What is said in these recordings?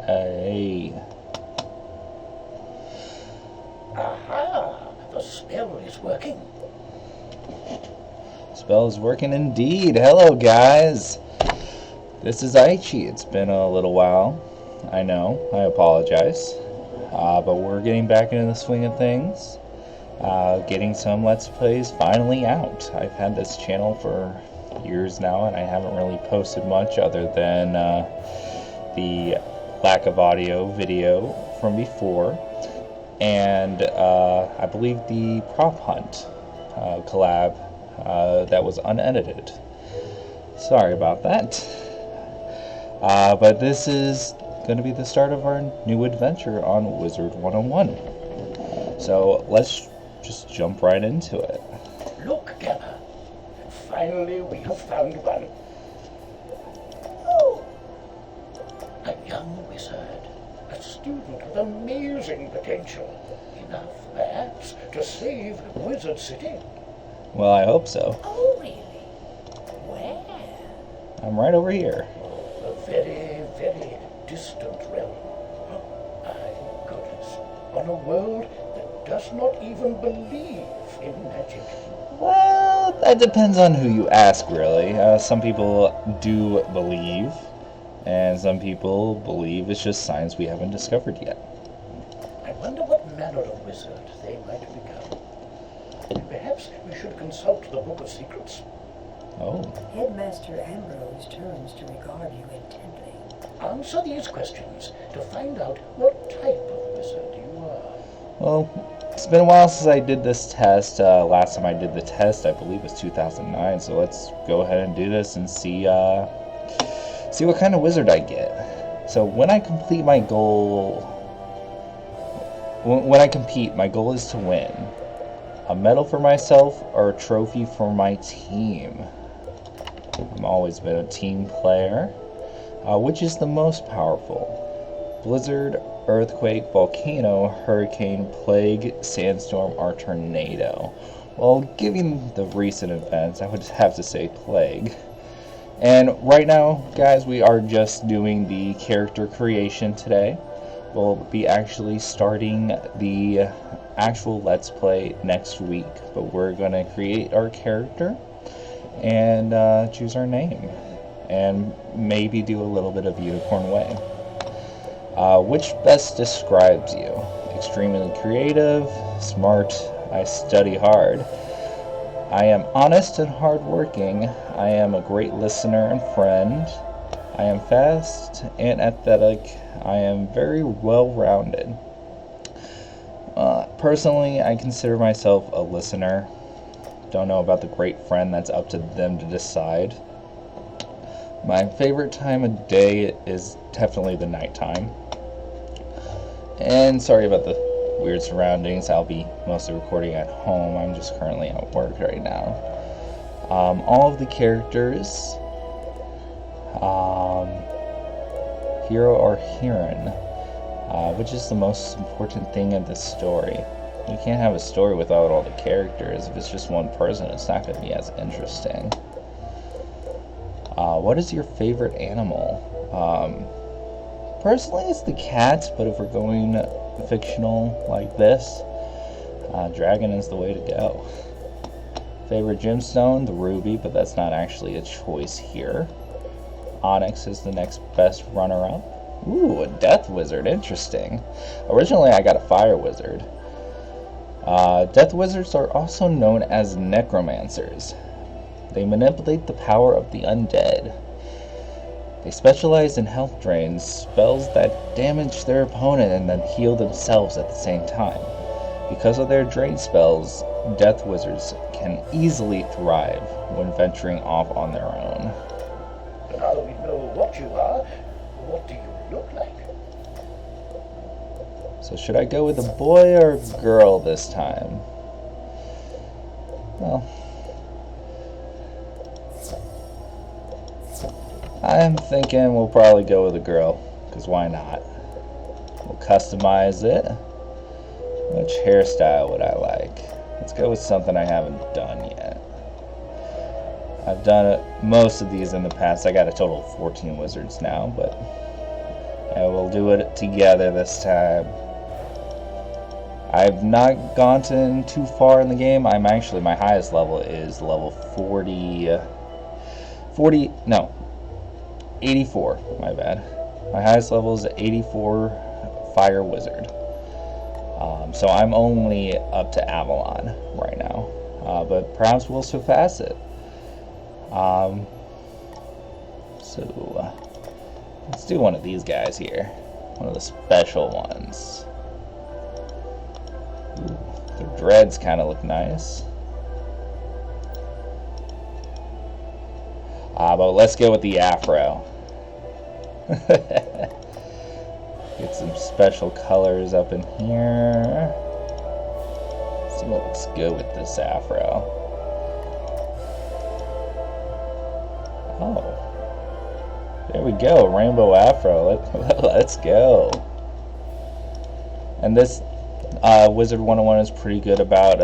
Hey. Aha! The spell is working. Spell is working indeed. Hello, guys. This is Aichi. It's been a little while. I know. I apologize. But we're getting back into the swing of things. Getting some Let's Plays finally out. I've had this channel for years now, and I haven't really posted much other than the lack of audio video from before, and I believe the prop hunt collab that was unedited. Sorry about that. But this is going to be the start of our new adventure on Wizard101. So let's just jump right into it. Look, Gamma. Finally, we have found one. Oh! A young wizard. A student with amazing potential. Enough, perhaps, to save Wizard City. Well, I hope so. Oh, really? Where? I'm right over here. A very, very distant realm. My goodness. On a world that does not even believe in magic. Well, that depends on who you ask, really. Some people do believe, and some people believe it's just science we haven't discovered yet. I wonder what manner of wizard they might become. Perhaps we should consult the Book of Secrets. Oh. Headmaster Ambrose turns to regard you intently. Answer these questions to find out what type of wizard you are. Well, it's been a while since I did this test. Last time I did the test, I believe, was 2009. So let's go ahead and do this and see what kind of wizard I get. So when I complete my goal, when I compete, my goal is to win a medal for myself or a trophy for my team. I've always been a team player. Which is the most powerful? Blizzard, earthquake, volcano, hurricane, plague, sandstorm, or tornado? Well, given the recent events, I would have to say plague. And right now, guys, we are just doing the character creation today. We'll be actually starting the actual Let's Play next week, but we're going to create our character and choose our name, and maybe do a little bit of Unicorn Way. Which best describes you? Extremely creative, smart, I study hard. I am honest and hardworking. I am a great listener and friend. I am fast and athletic. I am very well-rounded. Personally, I consider myself a listener. Don't know about the great friend, that's up to them to decide. My favorite time of day is definitely the nighttime. And sorry about the weird surroundings. I'll be mostly recording at home. I'm just currently at work right now. All of the characters, hero or heroine, which is the most important thing in this story. You can't have a story without all the characters. If it's just one person, it's not going to be as interesting. What is your favorite animal? Personally, it's the cat, but if we're going fictional like this, dragon is the way to go. Favorite gemstone? The ruby, but that's not actually a choice here. Onyx is the next best runner-up. Ooh, a death wizard, interesting. Originally, I got a fire wizard. Death wizards are also known as necromancers. They manipulate the power of the undead. They specialize in health drains, spells that damage their opponent and then heal themselves at the same time. Because of their drain spells, death wizards can easily thrive when venturing off on their own. Now that we know what you are, what do you look like? So should I go with a boy or a girl this time? Well, I'm thinking we'll probably go with a girl, because why not? We'll customize it. Which hairstyle would I like? Let's go with something I haven't done yet. I've done most of these in the past. I got a total of 14 wizards now, but And we'll do it together this time. I've not gone too far in the game. I'm actually, my highest level is level 84, my bad. My highest level is 84 Fire Wizard. So I'm only up to Avalon right now. But perhaps we'll surpass it. Let's do one of these guys here. One of the special ones. Ooh, the dreads kind of look nice. But let's go with the afro. Get some special colors up in here. Let's see what looks good with this afro. Oh. There we go, rainbow afro. Let's go. And this Wizard101 is pretty good about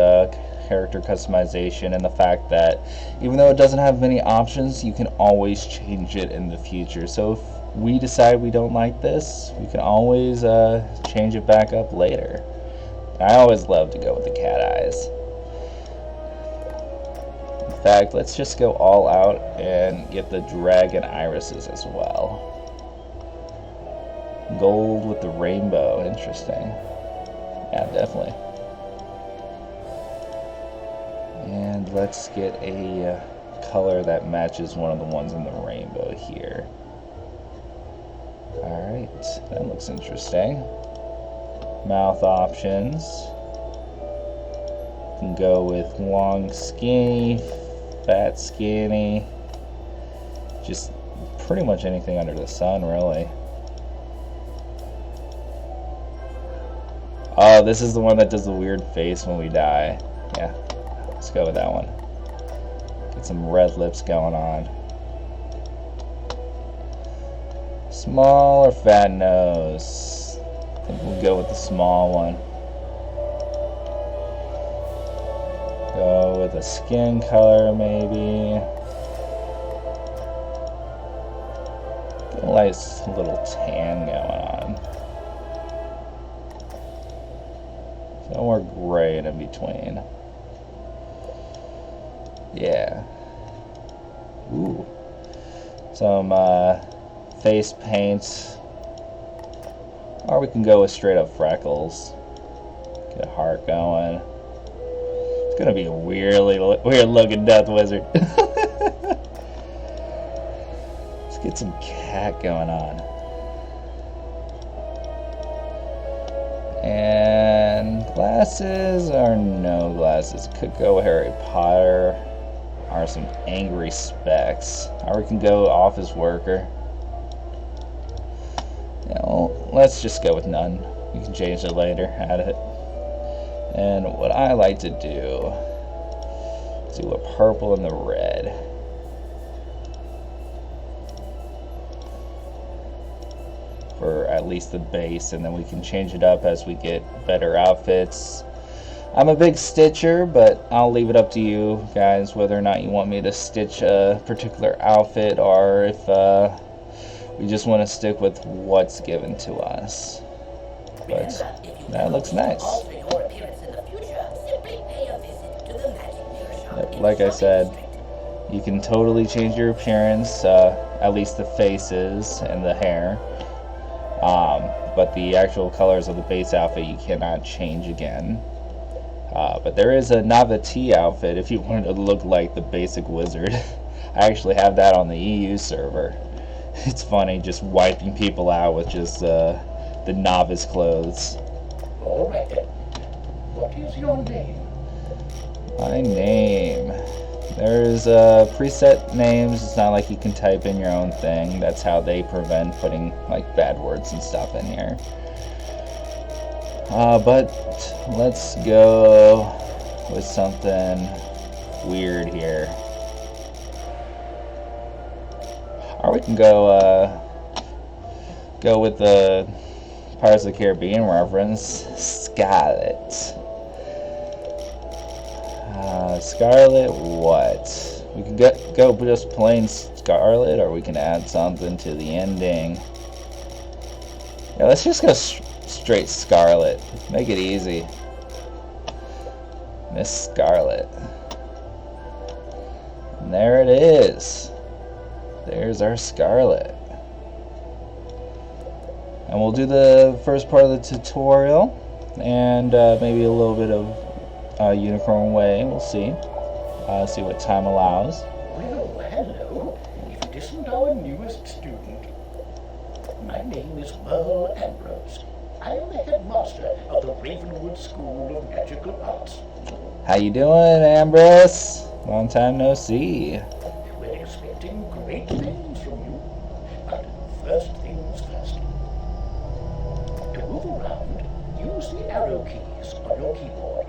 character customization, and the fact that even though it doesn't have many options, you can always change it in the future. So if we decide we don't like this, we can always change it back up later. I always love to go with the cat eyes. In fact, let's just go all out and get the dragon irises as well. Gold with the rainbow, interesting. Yeah, definitely. And let's get a color that matches one of the ones in the rainbow here. Alright, that looks interesting. Mouth options. Can go with long skinny, fat skinny. Just pretty much anything under the sun, really. Oh, this is the one that does the weird face when we die. Yeah, let's go with that one. Get some red lips going on. Small or fat nose? I think we'll go with the small one. Go with a skin color, maybe. Get a nice little tan going on. Somewhere gray in between. Yeah. Ooh. Some face paint. Or we can go with straight up freckles. Get a heart going. It's gonna be a weird looking Death Wizard. Let's get some cat going on. And glasses or no glasses. Could go Harry Potter or some angry specs. Or we can go office worker. You know, let's just go with none. You can change it later, add it. And what I like to do is do a purple and the red. For at least the base, and then we can change it up as we get better outfits. I'm a big stitcher, but I'll leave it up to you guys whether or not you want me to stitch a particular outfit, or if we just want to stick with what's given to us. But that looks nice. Like I said, you can totally change your appearance, at least the faces and the hair. But the actual colors of the base outfit you cannot change again. But there is a Navati outfit if you wanted to look like the basic wizard. I actually have that on the EU server. It's funny just wiping people out with just the novice clothes. Alright then. What is your name? My name. There's preset names. It's not like you can type in your own thing. That's how they prevent putting like bad words and stuff in here. But let's go with something weird here. Or we can go with the Pirates of the Caribbean reference, Scarlet. Scarlet what? We can go just plain Scarlet, or we can add something to the ending. Yeah, let's just go straight Scarlet. Make it easy. Miss Scarlet. And there it is. There's our Scarlet. And we'll do the first part of the tutorial. And maybe a little bit of Unicorn Way. We'll see. See what time allows. Well, hello. If it isn't our newest student. My name is Merle Ambrose. I am the headmaster of the Ravenwood School of Magical Arts. How you doing, Ambrose? Long time no see. We're expecting great things from you. But first things first. To move around, use the arrow keys on your keyboard.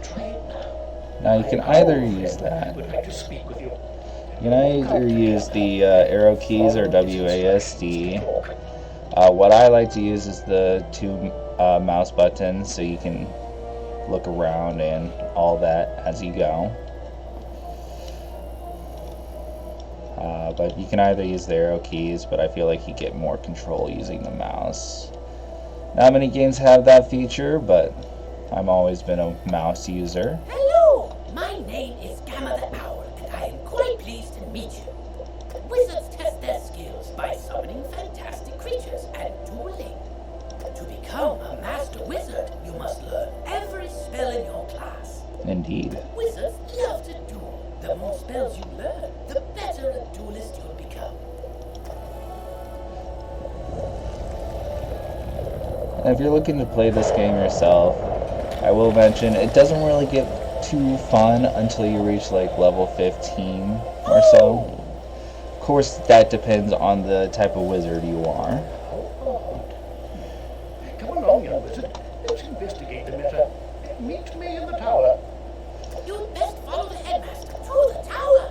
Try it now. Now you can either use that. Would like to speak with you. You can either use the arrow keys or WASD. What I like to use is the two mouse buttons, so you can look around and all that as you go. But you can either use the arrow keys, but I feel like you get more control using the mouse. Not many games have that feature, but I've always been a mouse user. Hello, my name is Gamma the Owl, and I am quite pleased to meet you. Wizards test their skills by summoning fantastic creatures and dueling. To become a master wizard, you must learn every spell in your class. Indeed. Wizards love to duel. The more spells you learn, the better a duelist you'll become. And if you're looking to play this game yourself, I will mention it doesn't really get too fun until you reach like level 15 or so. Of course, that depends on the type of wizard you are. Come along, young wizard. Let's investigate the matter. Meet me in the tower. You'd best follow the headmaster through the tower.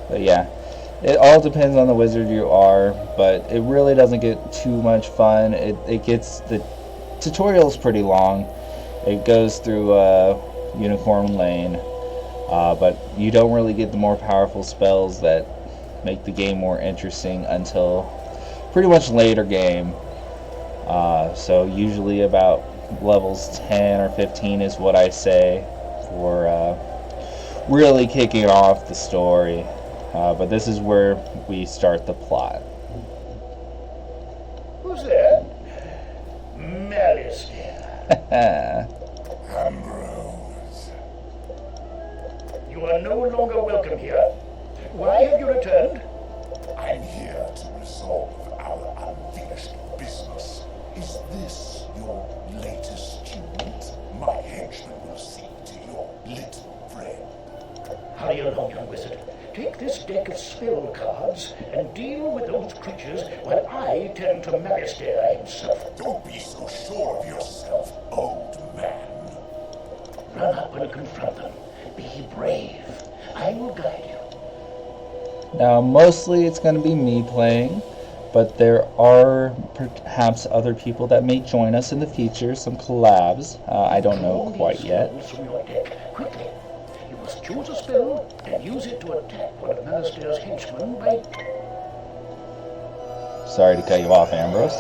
But yeah, it all depends on the wizard you are, but it really doesn't get too much fun. It gets, the tutorial's pretty long. It goes through Unicorn Lane, but you don't really get the more powerful spells that make the game more interesting until pretty much later game. So usually about levels 10 or 15 is what I say for really kicking off the story. But this is where we start the plot. Who's there? Malice there. Ambrose. You are no longer welcome here. Why have you returned? I'm here to resolve our unfinished business. Is this your latest student? My henchman will see to your little friend. Hurry along, young wizard. Take this deck of spell cards and deal with those creatures while I tend to Maristair himself. Don't be so sure of yourself, old man. Run up and confront them. Be brave. I will guide you. Now, mostly it's going to be me playing, but there are perhaps other people that may join us in the future, some collabs. I don't know quite yet. Spells from your deck. Quickly. You must choose a spell and use it to attack one of Maristair's henchmen by... Sorry to cut you off, Ambrose.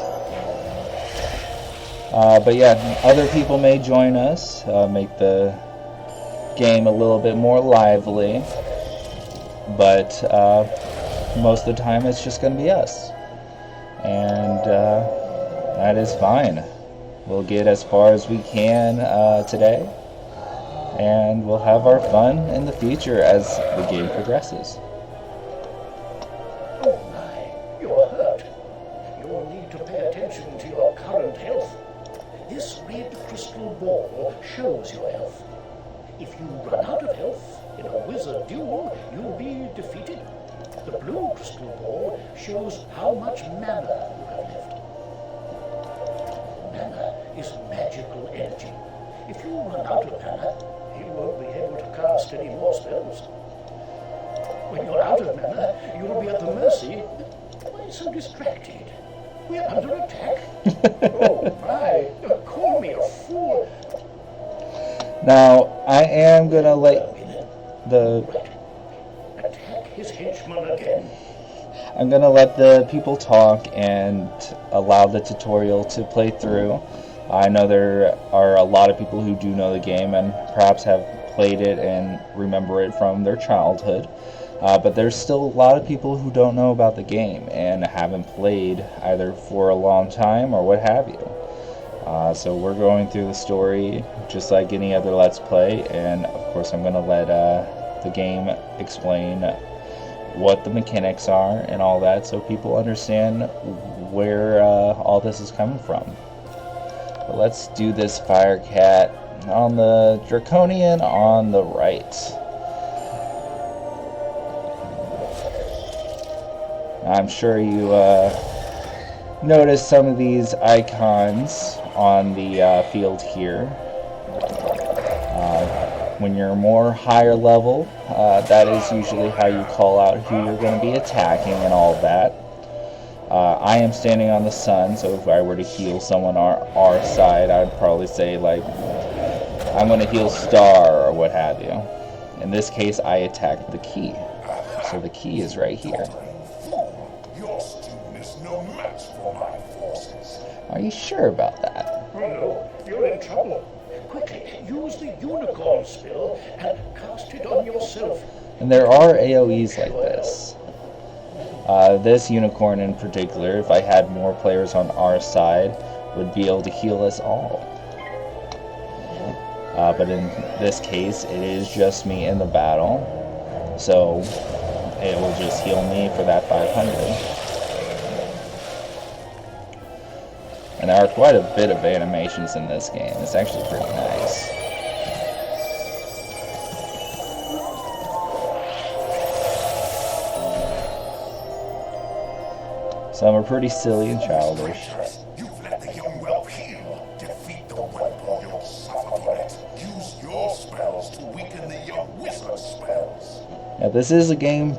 But yeah, other people may join us, make the game a little bit more lively. But most of the time it's just going to be us. And that is fine. We'll get as far as we can today. And we'll have our fun in the future as the game progresses. Oh my, you're hurt. You'll need to pay attention to your current health. This red crystal ball shows your health. If you run out of health in a wizard duel, you'll be defeated. The blue crystal ball shows how much mana you have left. Mana is magical energy. If you run out of mana, you won't be able to cast any more spells. When you're out of mana, you'll be at the mercy. Why so distracted? We're under attack. Oh my, call me a fool. Now, I am going to let the... Right. Attack his henchman again. I'm gonna let the people talk and allow the tutorial to play through. I know there are a lot of people who do know the game and perhaps have played it and remember it from their childhood. But there's still a lot of people who don't know about the game and haven't played either for a long time or what have you. So we're going through the story just like any other Let's Play, and of course I'm going to let the game explain what the mechanics are and all that so people understand where all this is coming from. But let's do this Fire Cat on the Draconian on the right. I'm sure you notice some of these icons on the field here. When you're more higher level, that is usually how you call out who you're going to be attacking and all that. I am standing on the sun, so if I were to heal someone our side, I'd probably say, like, I'm going to heal Star or what have you. In this case, I attacked the key. So the key is right here. Your student is no match for my forces. Are you sure about that? Oh no, you're in trouble. Quickly, use the unicorn spell and cast it on yourself. And there are AoEs like this. This unicorn in particular, if I had more players on our side, would be able to heal us all. But in this case, it is just me in the battle, so it will just heal me for that 500. And there are quite a bit of animations in this game. It's actually pretty nice. Some are pretty silly and childish. You've let the young whelp heal. Defeat the whelp or you'll suffer for it. Use your spells to weaken the young wizard's spells. Now this is a game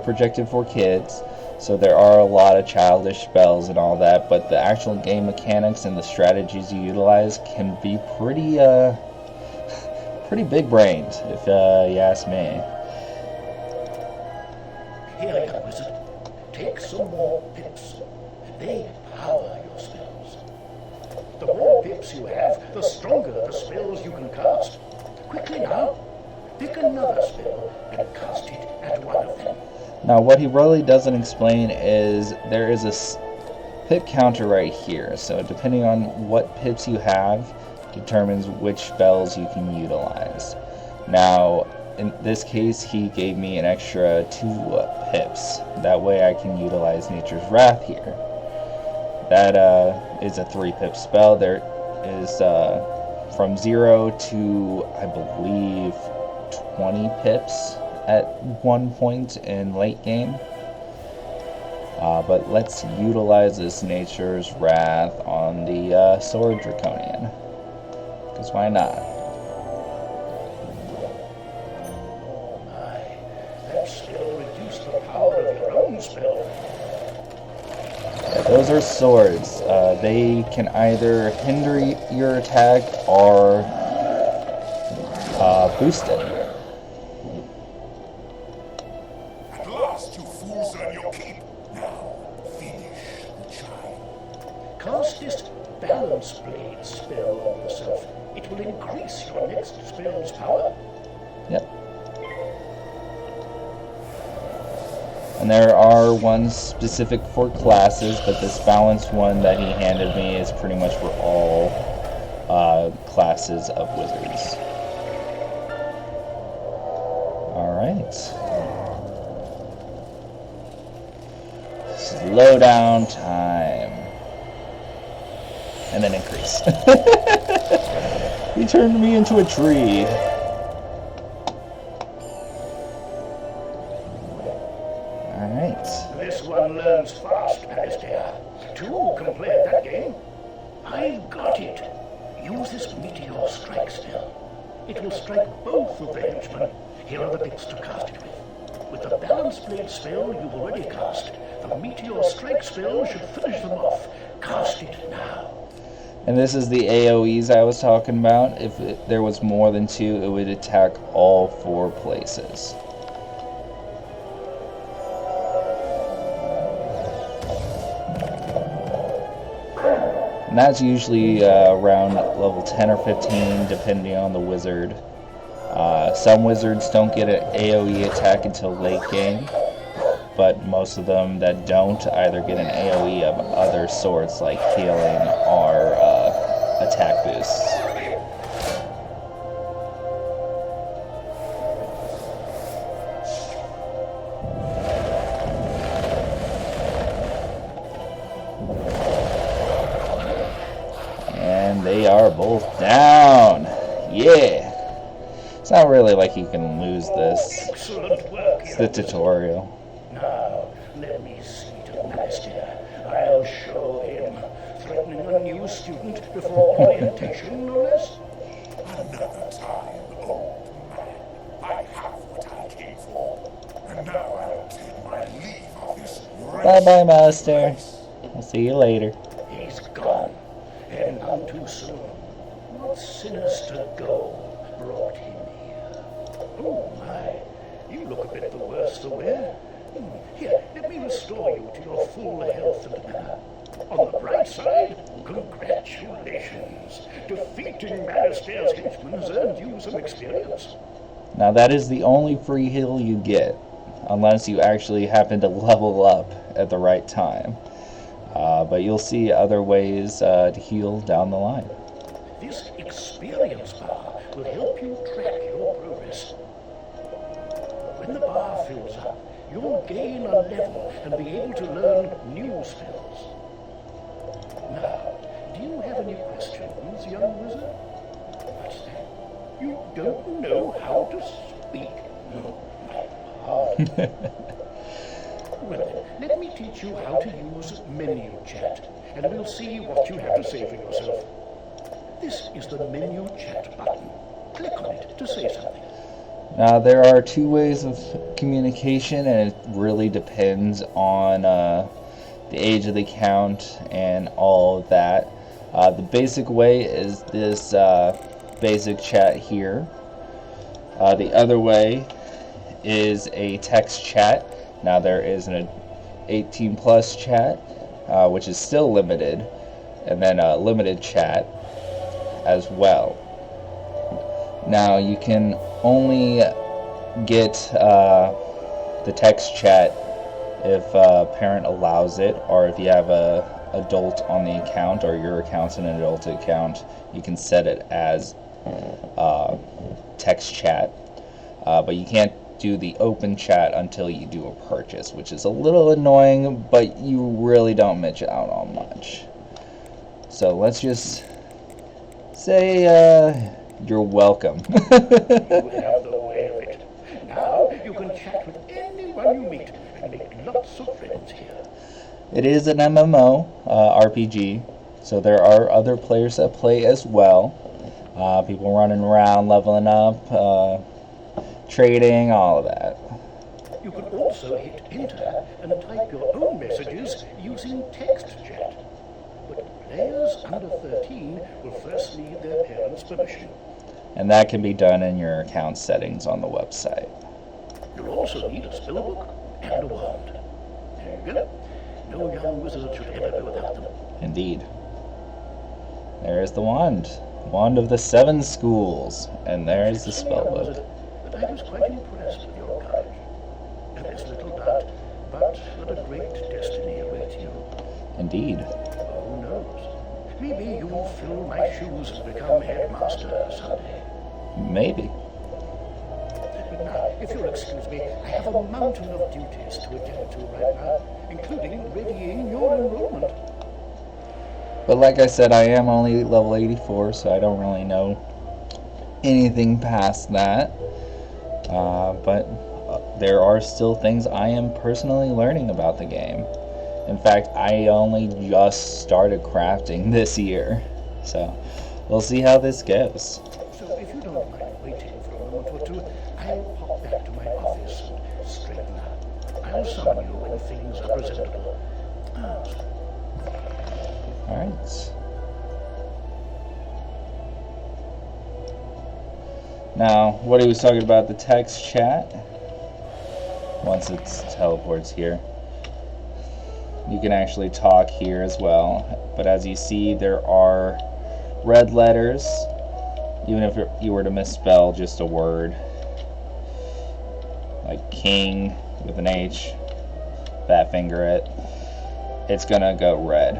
projected for kids, so there are a lot of childish spells and all that, but the actual game mechanics and the strategies you utilize can be pretty pretty big-brained, if you ask me. Here, young wizard. Take some more pips. They power your spells. The more pips you have, the stronger the spells you can cast. Quickly now, pick another spell and cast it at one of them. Now what he really doesn't explain is there is a pip counter right here, so depending on what pips you have determines which spells you can utilize. Now in this case he gave me an extra 2 pips, that way I can utilize Nature's Wrath here. That is a 3 pip spell. There is from 0 to I believe 20 pips at one point in late game. But let's utilize this Nature's Wrath on the Sword Draconian, because why not? Oh my, that spell reduced the power of your own spell. Yeah, those are swords. They can either hinder your attack or boost it. Cast this balance blade spell on yourself. It will increase your next spell's power. Yep. And there are ones specific for classes, but this balanced one that he handed me is pretty much for all classes of wizards. Alright. Slow down time. And then increase. He turned me into a tree. Alright. This one learns fast, Alistair. 2 can play at that game. I've got it. Use this meteor strike spell. It will strike both of the henchmen. Here are the bits to cast it with. With the balance blade spell you've already cast, the meteor strike spell should finish them off. Cast it now. And this is the AoEs I was talking about. If there was more than 2, it would attack all 4 places. that's usually around level 10 or 15, depending on the wizard. Some wizards don't get an AoE attack until late game, but most of them that don't either get an AoE of other sorts like healing or attack boosts. And they are both down. Yeah. It's not really like you can lose this. Excellent work. It's the tutorial. Now, let me see to Master. I'll show him. Threatening a new student before orientation, no less? Another time, old man. I have what I came for. And now I'll take my leave of this Bye-bye, Master. I'll see you later. He's gone, and none too soon. What sinister goal brought him here? Oh my, you look a bit the worse for wear. Here, let me restore you to your full health and manner. On the bright side, congratulations. Defeating Malastair's henchmen has earned you some experience. Now that is the only free heal you get, unless you actually happen to level up at the right time. But you'll see other ways to heal down the line. This experience bar will help you track your progress. When the bar fills up, you'll gain a level and be able to learn new spells. Now, do you have any questions, young wizard? What's that? You don't know how to speak? No, my pardon. Well then, let me teach you how to use menu chat, and we'll see what you have to say for yourself. This is the menu chat button. Click on it to say something. Now there are two ways of communication, and it really depends on the age of the account and all of that. The basic way is this basic chat here. The other way is a text chat. Now there is an 18 plus chat, which is still limited, and then a limited chat as well. Now you can only get the text chat if a parent allows it, or if you have a adult on the account, or your account's an adult account, you can set it as text chat. But you can't do the open chat until you do a purchase, which is a little annoying, but you really don't miss out on much. So let's just say you're welcome. You have the way of it. Now you can chat with anyone you meet and make lots of friends here. It is an MMO RPG, so there are other players that play as well. People running around, leveling up, trading, all of that. You can also hit enter and type your own messages using text chat. But players under 13 will first need their parents' permission. And that can be done in your account settings on the website. You'll also need a spellbook and a wand. There you go. No young wizard should ever go without them. Indeed. There is the wand. Wand of the 7 schools. And there is the spellbook. But I was quite impressed with your courage. And there's little doubt, but that a great destiny awaits you. Indeed. Who knows? Maybe you'll fill my shoes and become headmaster someday. Maybe. But now, if you'll excuse me, I have a mountain of duties to attend to right now, including readying your enrollment. But like I said, I am only level 84, so I don't really know anything past that. But there are still things I am personally learning about the game. In fact, I only just started crafting this year. So we'll see how this goes. So if you don't mind waiting for a moment or two, I'll pop back to my office and straighten up. I'll summon you when things are presentable. Alright. Now, what he was talking about, the text chat, once it teleports here. you can actually talk here as well. But as you see, there are red letters, even if you were to misspell just a word, like king with an H, fat finger it's gonna go red.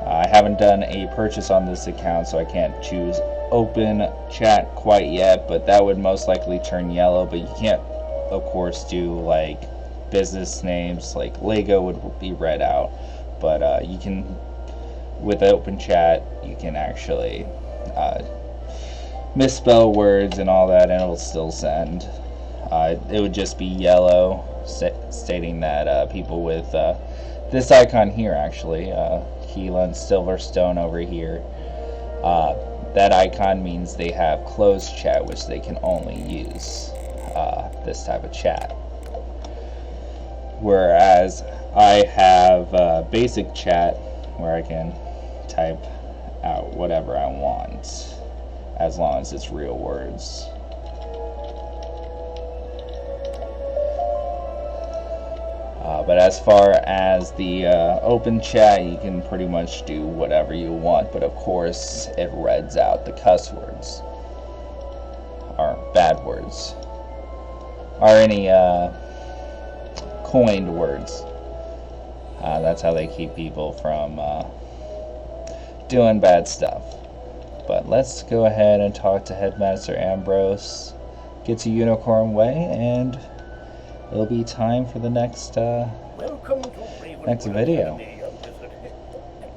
I haven't done a purchase on this account, so I can't choose open chat quite yet, but that would most likely turn yellow. But you can't, of course, do like business names, like Lego would be red out. But you can, with open chat, you can actually misspell words and all that, and it'll still send. It would just be yellow, stating that people with this icon here, actually, Keelan Silverstone over here, that icon means they have closed chat, which they can only use this type of chat. Whereas I have basic chat, where I can type out whatever I want, as long as it's real words. But as far as the open chat, you can pretty much do whatever you want, but of course it reds out the cuss words, or bad words, or any coined words. That's how they keep people from doing bad stuff. But let's go ahead and talk to Headmaster Ambrose, get to Unicorn Way, and it'll be time for the next Welcome to next video.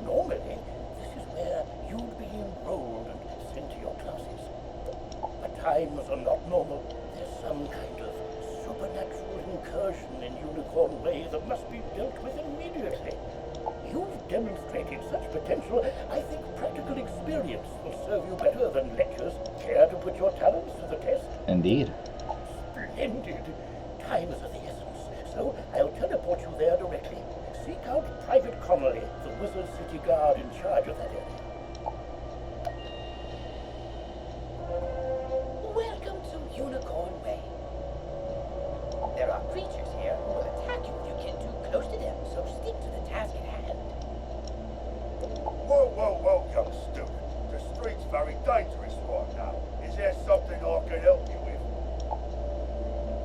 Normally, this is where you'd be enrolled and sent to your classes. But times are not normal. There's some kind of supernatural incursion in Unicorn Way that must be dealt with immediately. You've demonstrated such potential, I think practical experience will serve you better than lectures. Care to put your talents to the test? Indeed. Splendid. Time is of the essence, so I'll teleport you there directly. Seek out Private Connolly, the Wizard City Guard in charge of that area. Welcome to Unicorn Way. There are creatures here who will attack you if you get too close to them, so stick to the task at hand. Whoa, young student. The street's very dangerous right now. Is there something I can help you with?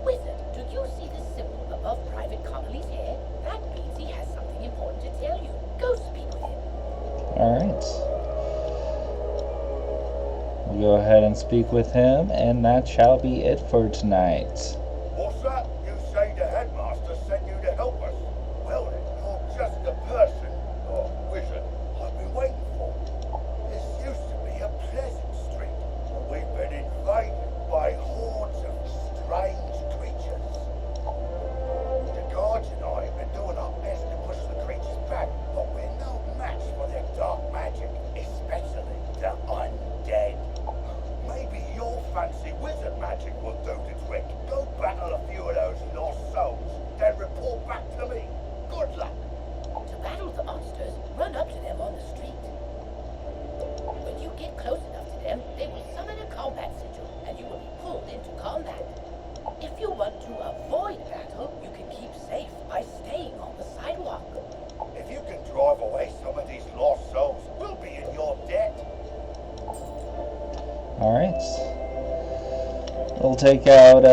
Wizard, do you see the symbol above Private Connolly's head? That means he has something important to tell you. Go speak with him. Alright. We'll go ahead and speak with him, and that shall be it for tonight. What's that? You say the headmaster sent you to help us? Well then, you're just the person, or wizard, I've been waiting for. This used to be a pleasant street, but we've been invaded by hordes of strange creatures. The guards and I have been doing our best to push the creatures back, but we're no match for their dark magic, especially the undead. Maybe your fancy wizard magic will do the trick. Go battle a few of those lost souls, then report back to me. Good luck. To battle the monsters, run up to them on the street. When you get close enough to them, they will summon a combat sigil, and you will be pulled into combat. If you want to avoid battle, you can keep safe by staying on the sidewalk. If you can drive away some of these lost souls, we'll be in your debt. Alright. We'll take out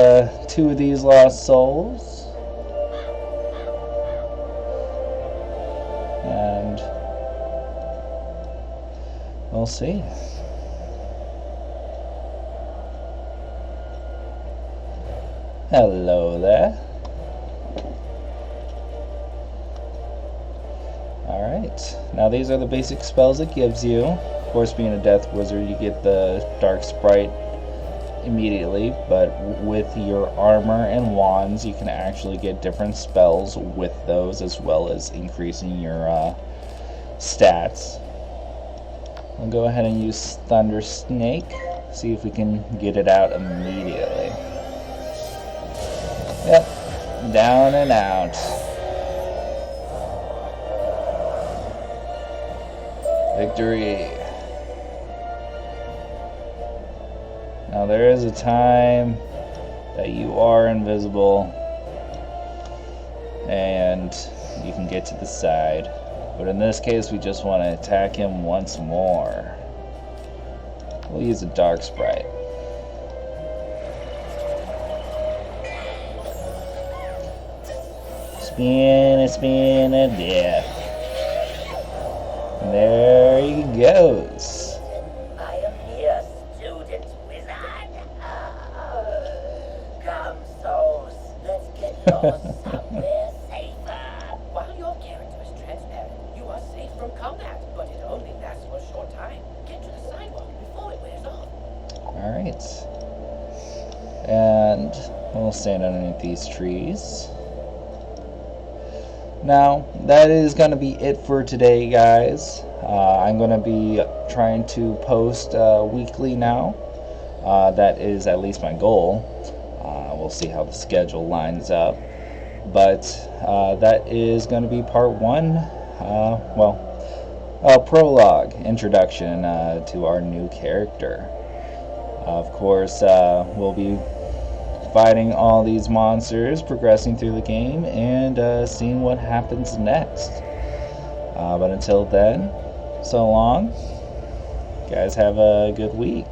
2 of these lost souls. And we'll see. Hello there. Alright. Now these are the basic spells it gives you. Of course, being a death wizard, you get the dark sprite immediately, but with your armor and wands, you can actually get different spells with those, as well as increasing your stats. We'll go ahead and use Thunder Snake, see if we can get it out immediately. Yep, down and out. Victory. Now there is a time that you are invisible and you can get to the side. But in this case, we just want to attack him once more. We'll use a Dark Sprite. Spin a death. And there he goes. I am here, student wizard. Come, souls. Let's get lost somewhere safer. While your character is transparent, you are safe from combat, but it only lasts for a short time. Get to the sidewalk before it wears off. Alright. And we'll stand underneath these trees. Now, that is going to be it for today, guys. I'm going to be trying to post weekly now. That is at least my goal. We'll see how the schedule lines up. But that is going to be part 1. Prologue, introduction to our new character. Of course, we'll be fighting all these monsters, progressing through the game, and seeing what happens next. But until then, so long. You guys have a good week.